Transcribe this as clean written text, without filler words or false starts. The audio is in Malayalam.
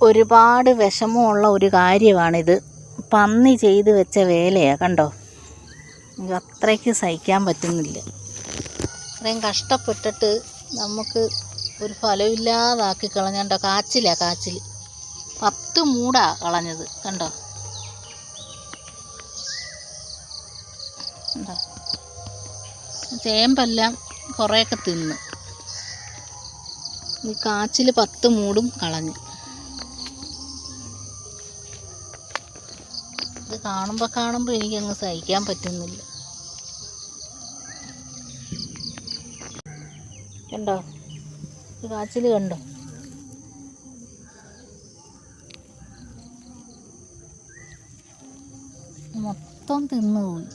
ഒരുപാട് വിഷമമുള്ള ഒരു കാര്യമാണിത്. പന്നി ചെയ്ത് വെച്ച വേലയാണ്. കണ്ടോ, എനിക്ക് അത്രയ്ക്ക് സഹിക്കാൻ പറ്റുന്നില്ല. അത്രയും കഷ്ടപ്പെട്ടിട്ട് നമുക്ക് ഒരു ഫലമില്ലാതാക്കി കളഞ്ഞോ. കാച്ചിൽ 10 മൂടാ കളഞ്ഞത്. കണ്ടോ കണ്ടോ, ചേമ്പെല്ലാം കുറേയൊക്കെ തിന്ന്. ഈ കാച്ചിൽ 10 മൂടും കളഞ്ഞു. ഇത് കാണുമ്പോൾ എനിക്കങ്ങ് സഹിക്കാൻ പറ്റുന്നില്ല. കണ്ടോ, ഈ കാച്ചിൽ കണ്ടോ, മൊത്തം തിന്നുപോയി.